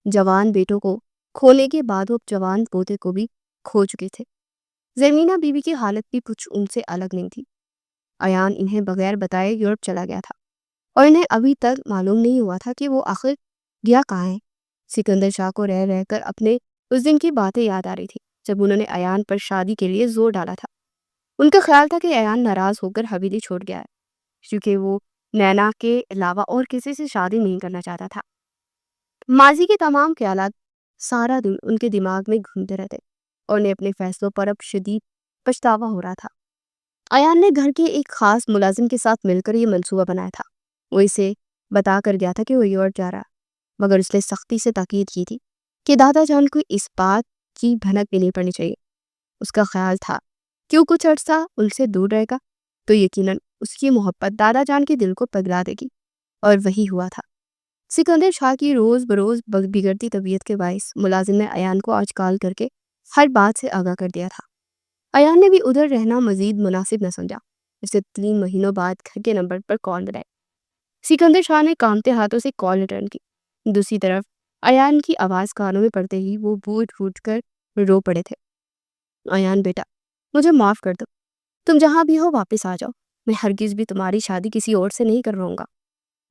جوان بیٹوں کو کھونے کے بعد وہ جوان پوتے کو بھی کھو چکے تھے۔ زرمینہ بی بی کی حالت بھی کچھ ان سے الگ نہیں تھی۔ ایان انہیں بغیر بتائے یورپ چلا گیا تھا اور انہیں ابھی تک معلوم نہیں ہوا تھا کہ وہ آخر گیا کہاں ہے۔ سکندر شاہ کو رہ رہ کر اپنے اس دن کی باتیں یاد آ رہی تھی جب انہوں نے ایان پر شادی کے لیے زور ڈالا تھا۔ ان کا خیال تھا کہ ایان ناراض ہو کر حویلی چھوڑ گیا ہے کیونکہ وہ نینا کے علاوہ اور کسی سے شادی نہیں کرنا چاہتا تھا۔ ماضی کے تمام خیالات سارا دن ان کے دماغ میں گھومتے رہتے اور انہیں اپنے فیصلوں پر اب شدید پچھتاوا ہو رہا تھا۔ ایان نے گھر کے ایک خاص ملازم کے ساتھ مل کر یہ منصوبہ بنایا تھا۔ وہ اسے بتا کر گیا تھا کہ وہ یورپ جا رہا، مگر اس نے سختی سے تاکید کی تھی کہ دادا جان کو اس بات کی بھنک بھی نہیں پڑنی چاہیے۔ اس کا خیال تھا کہ وہ کچھ عرصہ ان سے دور رہے گا تو یقیناً اس کی محبت دادا جان کے دل کو پگلا دے گی، اور وہی ہوا تھا۔ سکندر شاہ کی روز بروز بگڑتی طبیعت کے باعث ملازم نے ایان کو آج کال کر کے ہر بات سے آگاہ کر دیا تھا۔ ایان نے بھی ادھر رہنا مزید مناسب نہ سمجھا، اسے 3 مہینوں بعد گھر کے نمبر پر کال ملائی۔ سکندر شاہ نے کانپتے ہاتھوں سے کال ریٹرن کی۔ دوسری طرف ایان کی آواز کانوں میں پڑتے ہی وہ پھوٹ پھوٹ کر رو پڑے تھے۔ ایان بیٹا، مجھے معاف کر دو، تم جہاں بھی ہو واپس آ جاؤ۔ میں ہرگز بھی تمہاری شادی کسی اور سے نہیں کرواؤں گا۔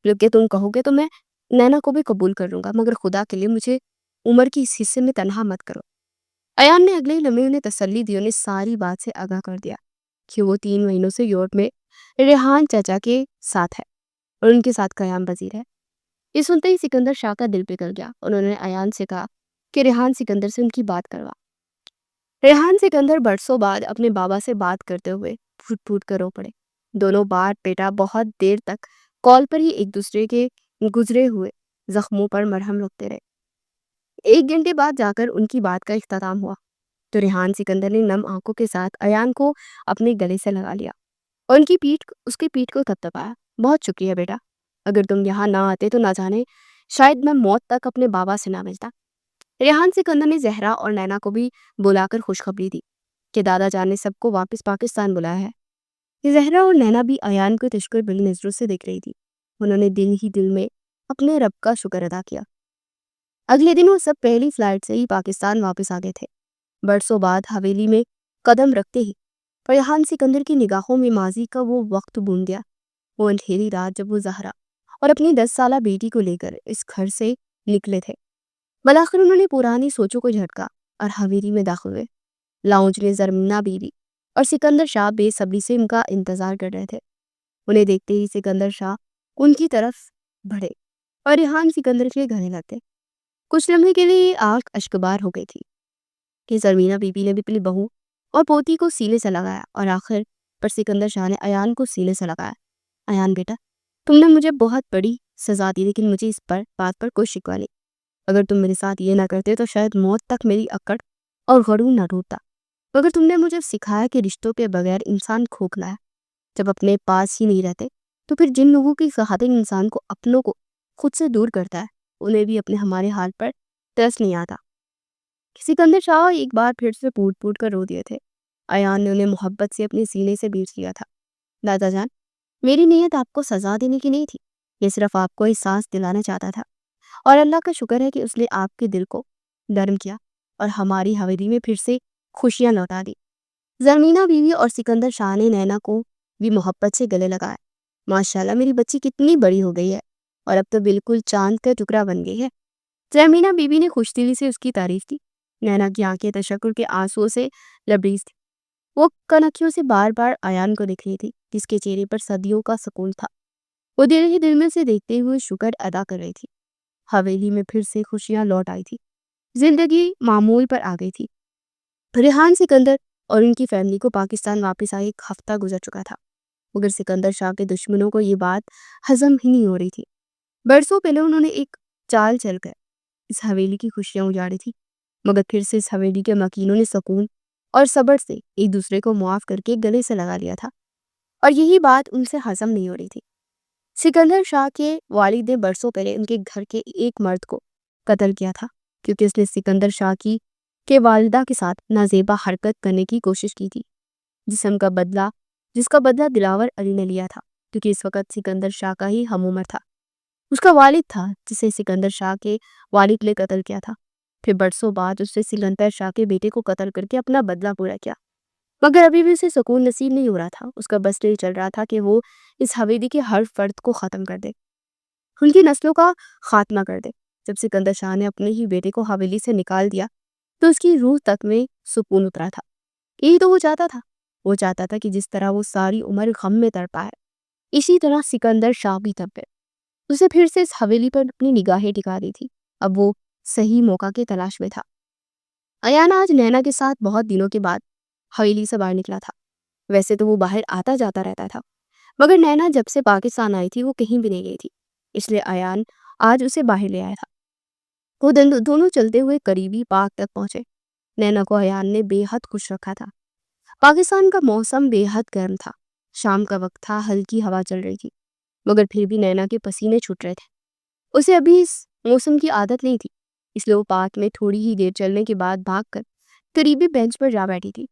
جو کہ تم کہو گے تو میں نینا کو بھی قبول کر لوں گا، مگر خدا کے لیے مجھے عمر کی اس حصے میں تنہا مت کرو۔ ایان نے اگلے لمحے انہیں تسلی دی، انہیں ساری بات سے آگاہ کر دیا کہ وہ 3 مہینوں سے یورپ میں ریحان چچا کے ساتھ ہے اور ان کے ساتھ قیام پذیر ہے۔ یہ سنتے ہی سکندر شاہ کا دل پگھل گیا۔ انہوں نے ایان سے کہا کہ ریحان سکندر سے ان کی بات کروا۔ ریحان سکندر برسوں بعد اپنے بابا سے بات کرتے ہوئے پھوٹ پھوٹ کر رو پڑے۔ دونوں باپ بیٹا بہت دیر تک کال پر ہی ایک دوسرے کے گزرے ہوئے زخموں پر مرہم رکھتے رہے۔ 1 گھنٹے بعد جا کر ان کی بات کا اختتام ہوا تو ریحان سکندر نے نم آنکھوں کے ساتھ ایان کو اپنے گلے سے لگا لیا اور اس کی پیٹھ کو تھپتھپایا۔ بہت شکریہ بیٹا، اگر تم یہاں نہ آتے تو نہ جانے شاید میں موت تک اپنے بابا سے نہ ملتا۔ ریحان سکندر نے زہرا اور نینا کو بھی بلا کر خوشخبری دی کہ دادا جان نے سب کو واپس پاکستان بلایا ہے۔ زہرا اور نینا بھی ایان کو تشکر بھری نظروں سے دیکھ رہی تھی۔ انہوں نے دل ہی دل میں اپنے رب کا شکر ادا کیا۔ اگلے دن وہ سب پہلی فلائٹ سے ہی پاکستان واپس آ گئے تھے۔ برسوں بعد حویلی میں قدم رکھتے ہی ریحان سکندر کی نگاہوں میں ماضی کا وہ وقت بون گیا، وہ اندھیری رات جب وہ زہرا اور اپنی 10 سالہ بیٹی کو لے کر اس گھر سے نکلے تھے۔ بلاخر انہوں نے پرانی سوچوں کو جھٹکا اور حویلی میں داخل ہوئے۔ لاؤنج میں زرمینہ بیوی اور سکندر شاہ بے صبری سے ان کا انتظار کر رہے تھے۔ انہیں دیکھتے ہی سکندر شاہ ان کی طرف بڑھے اور ریحان سکندر کے گلے لگتے۔ کچھ لمحے کے لیے آنکھ اشکبار ہو گئی تھی کہ زرمینہ بیوی نے بھی اپنی بہو اور پوتی کو سینے سے لگایا اور آخر پر سکندر شاہ نے ایان کو سینے سے لگایا۔ ایان بیٹا، تم نے مجھے بہت بڑی سزا دی، لیکن مجھے اس بات پر کوئی شکوہ نہیں۔ اگر تم میرے ساتھ یہ نہ کرتے تو شاید موت تک میری اکڑ اور غرور نہ ٹوٹتا، مگر تم نے مجھے سکھایا کہ رشتوں کے بغیر انسان کھوکھلا ہے۔ جب اپنے پاس ہی نہیں رہتے تو پھر جن لوگوں کی خاطر انسان کو اپنوں کو خود سے دور کرتا ہے انہیں بھی اپنے ہمارے حال پر ترس نہیں آتا۔ سکندر شاہ ایک بار پھر سے پھوٹ پھوٹ کر رو دیے تھے۔ ایان نے انہیں محبت سے اپنے سینے سے بیٹھ لیا تھا۔ دادا جان، میری نیت آپ کو سزا دینے کی نہیں تھی، یہ صرف آپ کو احساس دلانا چاہتا تھا، اور اللہ کا شکر ہے کہ اس نے آپ کے دل کو نرم کیا اور ہماری حویلی میں پھر سے خوشیاں لوٹا دی۔ زرمینہ بیوی اور سکندر شاہ نے نینا کو بھی محبت سے گلے لگایا۔ ماشاءاللہ میری بچی کتنی بڑی ہو گئی ہے اور اب تو بالکل چاند کا ٹکڑا بن گئی ہے۔ زرمینہ بیوی نے خوش دلی سے اس کی تعریف کی۔ نینا کی آنکھیں تشکر کے آنسوؤں سے لبریز تھی۔ وہ کنکھیوں سے بار بار ایان کو دیکھ رہی تھی جس کے چہرے پر صدیوں کا سکون تھا۔ وہ دل ہی دل میں سے دیکھتے ہوئے شکر ادا کر رہی تھی۔ حویلی میں پھر سے خوشیاں لوٹ آئی تھی، زندگی معمول پر آ گئی تھی۔ ریحان سکندر اور ان کی فیملی کو پاکستان واپس آئے 1 ہفتہ گزر چکا تھا، مگر سکندر شاہ کے دشمنوں کو یہ بات ہضم ہی نہیں ہو رہی تھی۔ برسوں پہلے انہوں نے ایک چال چل کر اس حویلی کی خوشیاں اجاڑی تھی، مگر پھر سے اس حویلی کے مکینوں نے سکون اور صبر سے ایک دوسرے کو معاف کر کے گلے سے لگا لیا تھا، اور یہی بات ان سے ہضم نہیں ہو رہی تھی۔ سکندر شاہ کے والد نے برسوں پہلے ان کے گھر کے ایک مرد کو قتل کیا تھا کیونکہ اس نے سکندر شاہ کے والدہ کے ساتھ نازیبا حرکت کرنے کی کوشش کی تھی، جس کا بدلہ دلاور علی نے لیا تھا۔ کیونکہ اس وقت سکندر شاہ کا ہی ہم عمر تھا. اس کا والد تھا جسے سکندر شاہ کے والد نے قتل کیا تھا. پھر برسوں بعد اس نے سکندر شاہ کے بیٹے کو قتل کر کے اپنا بدلہ پورا کیا. مگر ابھی بھی اسے سکون نصیب نہیں ہو رہا تھا. اس کا بس نہیں چل رہا تھا کہ وہ اس حویلی کے ہر فرد کو ختم کر دے, ان کی نسلوں کا خاتمہ کر دے. جب سکندر شاہ نے اپنے ہی بیٹے کو حویلی سے نکال دیا تو اس کی روح تک میں سکون اترا تھا. یہی تو وہ چاہتا تھا. وہ چاہتا تھا کہ جس طرح وہ ساری عمر غم میں تڑپا ہے, اسی طرح سکندر شاہ بھی تڑپے. اسے پھر سے اس حویلی پر اپنی نگاہیں ٹکا دی تھی. اب وہ صحیح موقع کے تلاش میں تھا. ایان آج نینا کے ساتھ بہت دنوں کے بعد حویلی سے باہر نکلا تھا. ویسے تو وہ باہر آتا جاتا رہتا تھا, مگر نینا جب سے پاکستان آئی تھی وہ کہیں بھی نہیں گئی تھی, اس لیے ایان آج اسے باہر لے آیا تھا. وہ دونوں چلتے ہوئے قریبی پارک تک پہنچے. نینا کو ایان نے بے حد خوش رکھا تھا. پاکستان کا موسم بے حد گرم تھا. شام کا وقت تھا, ہلکی ہوا چل رہی تھی, مگر پھر بھی نینا کے پسینے چھوٹ رہے تھے. اسے ابھی اس موسم کی عادت نہیں تھی, اس لیے وہ پارک میں تھوڑی ہی دیر چلنے کے بعد بھاگ کر قریبی بینچ پر جا بیٹھی تھی.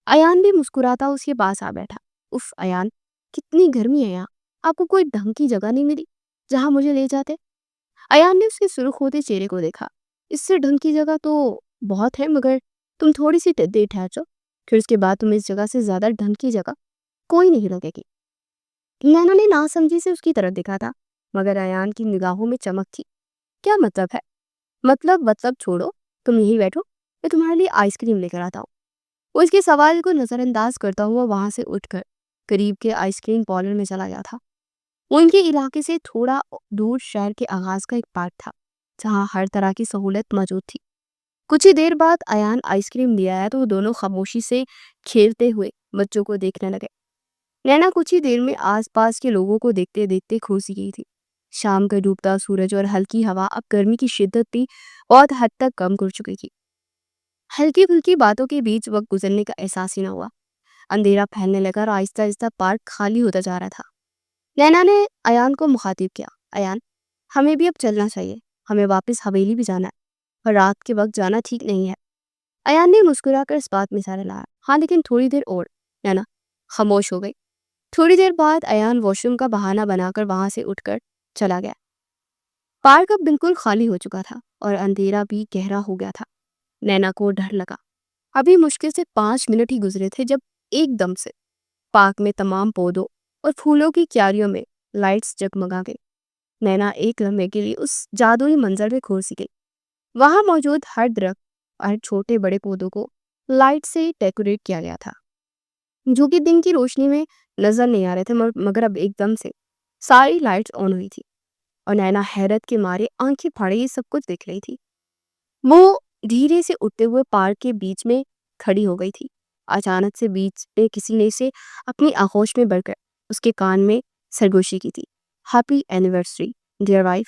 ایان بھی مسکراتا اس کے پاس آ بیٹھا. اف ایان, کتنی گرمی ہے یہاں, آپ کو کوئی ڈھنگ کی جگہ نہیں ملی جہاں مجھے لے جاتے؟ ایان نے اس کے سرخ ہوتے چہرے کو دیکھا. اس سے ڈھنگ کی جگہ تو بہت ہے, مگر تم تھوڑی سی دیر ٹھہر جاؤ, پھر اس کے بعد تم اس جگہ سے زیادہ ڈھنگ کی جگہ کوئی نہیں لگے گی. نینا نے ناسمجھی سے اس کی طرف دیکھا تھا, مگر ایان کی نگاہوں میں چمک تھی. کیا مطلب ہے؟ مطلب چھوڑو, تم یہی بیٹھو, میں تمہارے لیے آئس کریم لے کر آتا ہوں. وہ اس کے سوال کو نظر انداز کرتا ہوا وہاں سے اٹھ کر قریب کے آئس کریم پارلر میں چلا گیا تھا. وہ ان کے علاقے سے تھوڑا دور شہر کے آغاز کا ایک پارک تھا جہاں ہر طرح کی سہولت موجود تھی. کچھ ہی دیر بعد ایان آئس کریم لے آیا تو وہ دونوں خاموشی سے کھیلتے ہوئے بچوں کو دیکھنے لگے. نینا کچھ ہی دیر میں آس پاس کے لوگوں کو دیکھتے دیکھتے کھوسی گئی تھی. شام کا ڈوبتا سورج اور ہلکی ہوا اب گرمی کی شدت بھی بہت حد تک کم کر چکی تھی. ہلکی پھلکی باتوں کے بیچ وقت گزرنے کا احساس ہی نہ ہوا. اندھیرا پھیلنے لگا اور آہستہ آہستہ پارک خالی ہوتا جا رہا تھا. نینا نے ایان کو مخاطب کیا, ایان, ہمیں بھی اب چلنا چاہیے, ہمیں واپس حویلی بھی جانا ہے, اور رات کے وقت جانا ٹھیک نہیں ہے. ایان نے مسکرا کر اس بات میں اشارہ لایا. ہاں لیکن تھوڑی دیر اور. نینا خاموش ہو گئی. تھوڑی دیر بعد ایان واش روم کا بہانہ بنا کر وہاں سے اٹھ کر چلا گیا. پارک اب بالکل خالی ہو چکا تھا اور اندھیرا بھی گہرا ہو گیا تھا. نینا کو ڈر لگا. ابھی مشکل سے 5 منٹ ہی گزرے تھے جب ایک دم سے پارک میں تمام پودوں اور پھولوں کی کیاریوں میں لائٹس جگمگا گئی. نینا ایک لمحے کے لیے اس جادوئی منظر میں کھو سی گئی. وہاں موجود ہر درخت اور چھوٹے بڑے پودوں کو لائٹ سے ڈیکوریٹ کیا گیا تھا, جو کہ دن کی روشنی میں نظر نہیں آ رہے تھے, مگر اب ایک دم سے ساری لائٹس آن ہوئی تھی اور نینا حیرت کے مارے آنکھیں پھاڑے یہ سب کچھ دیکھ رہی تھی. وہ دھیرے سے اٹھتے ہوئے پارک کے بیچ میں کھڑی ہو گئی تھی. اچانک سے بیچ میں کسی نے اسے اپنی آغوش میں بڑھ کر اس کے کان میں سرگوشی کی تھی. Happy anniversary dear wife.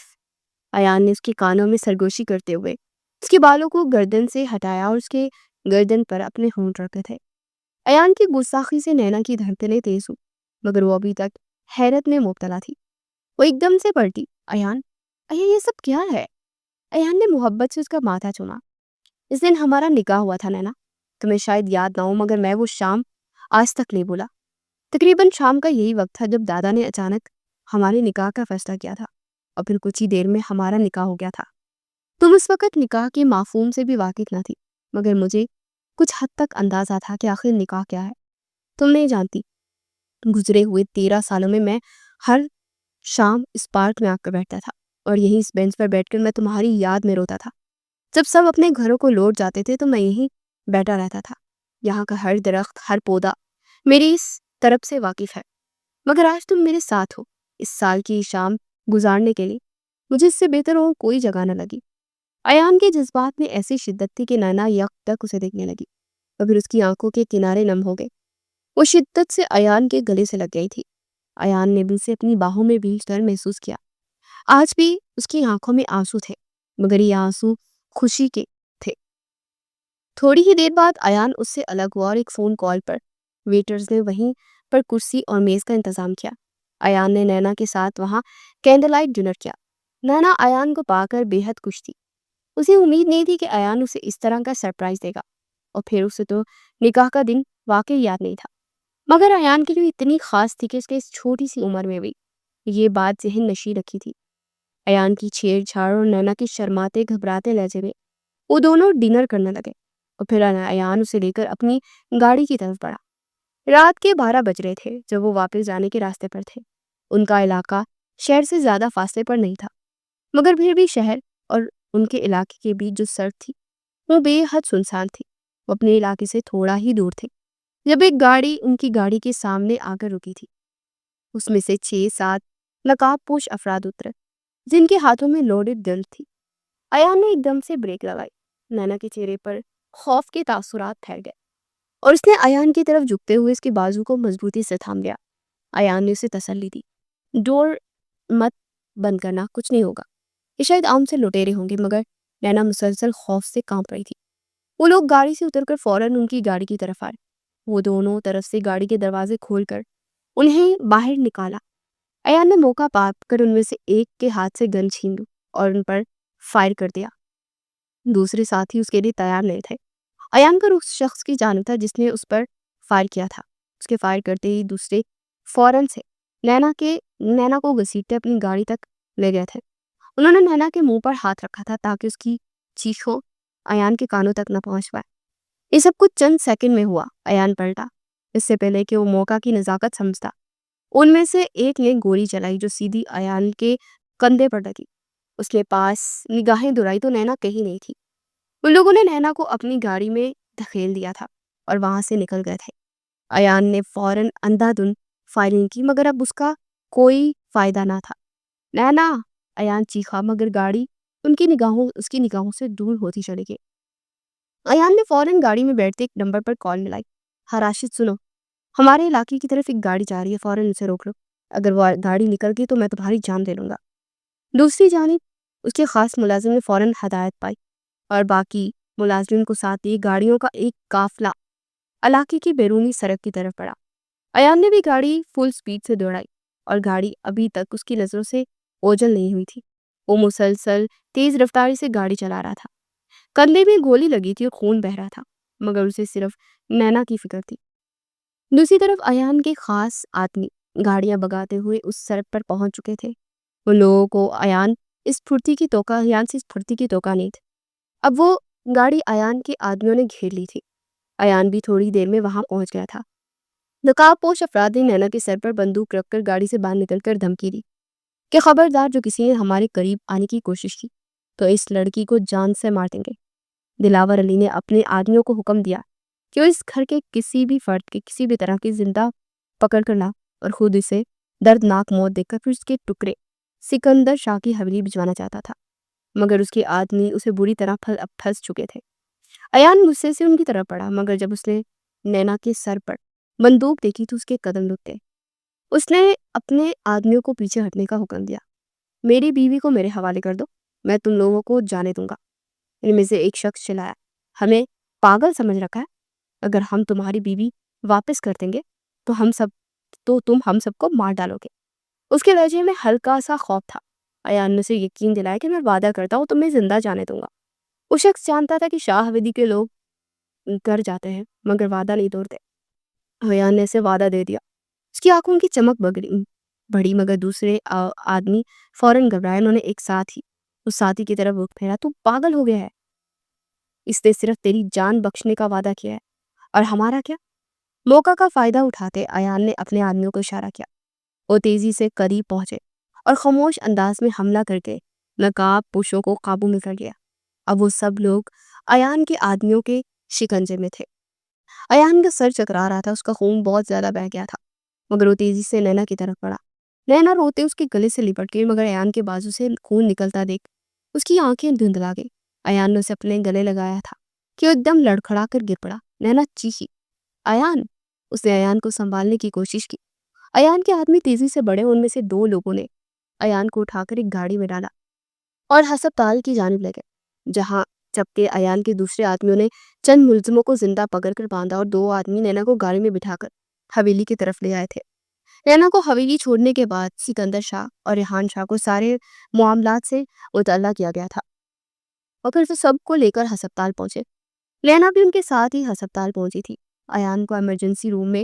Ayaan نے اس کے کانوں میں سرگوشی کرتے ہوئے اس کے بالوں کو گردن سے ہٹایا اور اس کے گردن پر اپنے ہونٹ رکھے تھے. ایان کی گستاخی سے نینا کی دھڑکنیں تیز ہوئی, مگر وہ ابھی تک حیرت میں مبتلا تھی. وہ ایک دم سے پلٹی. ایان, یہ سب کیا ہے؟ ایان نے محبت سے اس کا ماتھا چوما. اس دن ہمارا نکاح ہوا تھا نینا, تمہیں شاید یاد نہ ہو, مگر میں وہ شام آج تک نہیں بولا. تقریباً شام کا یہی وقت تھا جب دادا نے اچانک ہمارے نکاح کا فیصلہ کیا تھا, اور پھر کچھ ہی دیر میں ہمارا نکاح ہو گیا تھا. تم اس وقت نکاح کے مفہوم سے بھی واقف نہ تھی, مگر مجھے کچھ حد تک اندازہ تھا کہ آخر نکاح کیا ہے. تم نہیں جانتی, گزرے ہوئے 13 سالوں میں ہر شام اس پارک میں آ کر بیٹھتا تھا, اور یہیں اس بینچ پر بیٹھ کر میں تمہاری یاد میں روتا تھا. جب سب اپنے گھروں کو لوٹ جاتے تھے تو میں یہیں بیٹھا رہتا تھا. یہاں کا ہر درخت, ہر پودا میری اس طرف سے واقف ہے, مگر آج تم میرے ساتھ ہو اس سال کی شام گزارنے کے لیے. مجھے اس سے بہتر اور کوئی جگہ نہ لگی. ایان کے جذبات میں ایسی شدت تھی کہ نینا یک تک اسے دیکھنے لگی, اور پھر اس کی آنکھوں کے کنارے نم ہو گئے. وہ شدت سے ایان کے گلے سے لگ گئی تھی. ایان نے بھی اسے اپنی باہوں میں بھیج کر محسوس کیا. آج بھی اس کی آنکھوں میں آنسو تھے, مگر یہ آنسو خوشی کے تھے. تھوڑی ہی دیر بعد ایان اس سے الگ ہوا اور ایک فون کال پر ویٹرز نے وہیں پر کرسی اور میز کا انتظام کیا. ایان نے نینا کے ساتھ وہاں کینڈل لائٹ ڈنر کیا. نینا ایان کو پا کر بے حد خوش تھی. اسے امید نہیں تھی کہ ایان اسے اس طرح کا سرپرائز دے گا, اور پھر اسے تو نکاح کا دن واقعی یاد نہیں تھا, مگر ایان کے لیے اتنی خاص تھی کہ اس کے اس چھوٹی سی عمر میں بھی یہ بات ذہن نشیں رکھی تھی۔ ایان کی چھیڑ چھاڑ اور نینا کی شرماتے گھبراتے لہجے میں وہ دونوں ڈنر کرنے لگے، اور پھر ایان اسے لے کر اپنی گاڑی کی طرف بڑھا۔ رات کے 12 بج رہے تھے جب وہ واپس جانے کے راستے پر تھے۔ ان کا علاقہ شہر سے زیادہ فاصلے پر نہیں تھا، مگر پھر بھی شہر اور ان کے علاقے کے بیچ جو سڑک تھی وہ بے حد سنسان تھی۔ وہ اپنے علاقے سے تھوڑا ہی دور تھے جب ایک گاڑی ان کی گاڑی کے سامنے آ کر رکی تھی۔ اس میں سے 6-7 نقاب پوش افراد اترے جن کے ہاتھوں میں لوڈڈ گن تھی۔ ایان نے ایک دم سے بریک لگائی۔ نینا کے چہرے پر خوف کے تاثرات پھیل گئے اور اس نے ایان کی طرف جھکتے ہوئے اس کے بازو کو مضبوطی سے تھام لیا۔ ایان نے اسے تسلی دی، ڈور مت بند کرنا، کچھ نہیں ہوگا، یہ شاید عام سے لٹیرے ہوں گے۔ مگر نینا مسلسل خوف سے کانپ رہی تھی۔ وہ لوگ گاڑی سے اتر کر فوراً ان کی گاڑی کی طرف آئے۔ وہ دونوں طرف سے گاڑی کے دروازے کھول کر انہیں باہر نکالا۔ ایان نے موقع پا کر ان میں سے ایک کے ہاتھ سے گن چھین لی اور ان پر فائر کر دیا۔ دوسرے ساتھی اس کے لیے تیار نہیں تھے۔ ایان کا رخ اس شخص کی جانب تھا جس نے اس پر فائر کیا تھا۔ اس کے فائر کرتے ہی دوسرے فوراً سے نینا کو گھسیٹتے اپنی گاڑی تک لے گئے تھے۔ انہوں نے نینا کے منہ پر ہاتھ رکھا تھا تاکہ اس کی چیخوں ایان کے کانوں تک نہ پہنچ پائے۔ یہ سب کچھ چند سیکنڈ میں ہوا۔ ایان پلٹا، اس سے پہلے کہ وہ موقع کی نزاکت سمجھتا ان میں سے ایک نے گولی چلائی جو سیدھی ایان کے کندھے پر لگی۔ اس کے پاس نگاہیں دہرائی تو نینا کہیں نہیں تھی۔ ان لوگوں نے نینا کو اپنی گاڑی میں دھکیل دیا تھا اور وہاں سے نکل گئے تھے۔ ایان نے فوراً اندھا دھند فائرنگ کی مگر اب اس کا کوئی فائدہ نہ تھا۔ نینا! ایان چیخا مگر گاڑی اس کی نگاہوں سے دور ہوتی چلی گئی۔ ایان نے فوراً گاڑی میں بیٹھتے ایک نمبر پر کال ملائی۔ ہاں راشد سنو، ہمارے علاقے کی طرف ایک گاڑی جا رہی ہے، فوراً اسے روک لو، اگر وہ گاڑی نکل گئی تو میں تمہاری جان لے لوں گا۔ دوسری جانب اس کے خاص ملازم نے فوراً ہدایت پائی اور باقی ملازمین کو ساتھ لیے گاڑیوں کا ایک قافلہ علاقے کی بیرونی سڑک کی طرف بڑھا۔ ایان نے بھی گاڑی فل سپیڈ سے دوڑائی اور گاڑی ابھی تک اس کی نظروں سے اوجھل نہیں ہوئی تھی۔ وہ مسلسل تیز رفتاری سے گاڑی چلا رہا تھا۔ کندھے میں گولی لگی تھی اور خون بہہ رہا تھا مگر اسے صرف نینا کی فکر تھی۔ دوسری طرف ایان کے خاص آدمی گاڑیاں بگاتے ہوئے اس سڑک پر پہنچ چکے تھے۔ ان لوگوں کو ایان سے اس پھرتی کی توقع نہیں تھی۔ اب وہ گاڑی ایان کے آدمیوں نے گھیر لی تھی۔ ایان بھی تھوڑی دیر میں وہاں پہنچ گیا تھا۔ نقاب پوش افراد نے نینا کے سر پر بندوق رکھ کر گاڑی سے باہر نکل کر دھمکی دی کہ خبردار جو کسی نے ہمارے قریب آنے کی کوشش کی تو اس لڑکی کو جان سے مار دیں گے۔ دلاور علی نے اپنے آدمیوں کو حکم دیا کہ وہ اس گھر کے کسی بھی فرد کے کسی بھی طرح کی زندہ پکڑ کر لا اور خود اسے دردناک موت دے کر پھر اس کے ٹکڑے سکندر شاہ کی حویلی بھجوانا چاہتا تھا مگر اس کے آدمی اسے بری طرح پھنس چکے تھے۔ ایان غصے سے ان کی طرف پڑا مگر جب اس نے نینا کے سر پر بندوق دیکھی تو اس کے قدم رک گئے۔ اس نے اپنے آدمیوں کو پیچھے ہٹنے کا حکم دیا۔ میری بیوی کو میرے حوالے کر دو، میں تم لوگوں کو جانے دوں گا۔ ان میں سے ایک شخص چلایا، ہمیں پاگل سمجھ رکھا ہے؟ اگر ہم تمہاری بیوی واپس کر دیں گے تو تم ہم سب کو مار ڈالو گے۔ اس کے لہجے میں ہلکا سا خوف تھا۔ ایان نے اسے یقین دلایا کہ میں وعدہ کرتا ہوں تمہیں زندہ جانے دوں گا۔ وہ شخص جانتا تھا کہ شاہ حویلی کے لوگ کر جاتے ہیں مگر وعدہ نہیں توڑتے۔ ایان نے اسے وعدہ دے دیا۔ اس کی آنکھوں کی چمک بڑھی مگر دوسرے آدمی فوراً گھبرائے۔ انہوں نے ایک اس ساتھی کی طرف رخ پھیرا۔ تو پاگل ہو گیا ہے، اس نے صرف تیری جان بخشنے کا وعدہ کیا ہے اور ہمارا کیا؟ موقع کا فائدہ اٹھاتے ایان نے اپنے آدمیوں کو اشارہ کیا۔ وہ تیزی سے قریب پہنچے اور خاموش انداز میں حملہ کر کے نقاب پوشوں کو قابو میں کر لیا۔ اب وہ سب لوگ ایان کے آدمیوں کے شکنجے میں تھے۔ ایان کا سر چکرا رہا تھا، اس کا خون بہت زیادہ بہہ گیا تھا مگر وہ تیزی سے نینا کی طرف بڑھا۔ نینا روتے اس کے گلے سے لپٹ گئی مگر ایان کے بازو سے خون نکلتا دیکھ اس کی آنکھیں دھندلا گئی۔ ایان نے اسے اپنے گلے لگایا تھا کہ وہ ایک دم لڑکھڑا کر گر پڑا۔ نینا چیخی، ایان! اس نے ایان کو سنبھالنے کی کوشش کی۔ ایان کے آدمی تیزی سے بڑھے، ان میں سے 2 لوگوں نے ایان کو اٹھا کر ایک گاڑی میں ڈالا اور ہسپتال کی جانب لے گئے، جبکہ ایان کے دوسرے آدمیوں نے چند ملزموں کو زندہ پکڑ کر باندھا اور 2 آدمی نینا کو گاڑی میں بٹھا کر حویلی کی طرف لے آئے تھے۔ نینا کو حویلی چھوڑنے کے بعد سکندر شاہ اور ریحان شاہ کو سارے معاملات سے مطلع کیا گیا تھا اور پھر سب کو لے کر ہسپتال پہنچے۔ نینا بھی ان کے ساتھ ہی ہسپتال پہنچی تھی۔ ایان کو ایمرجنسی روم میں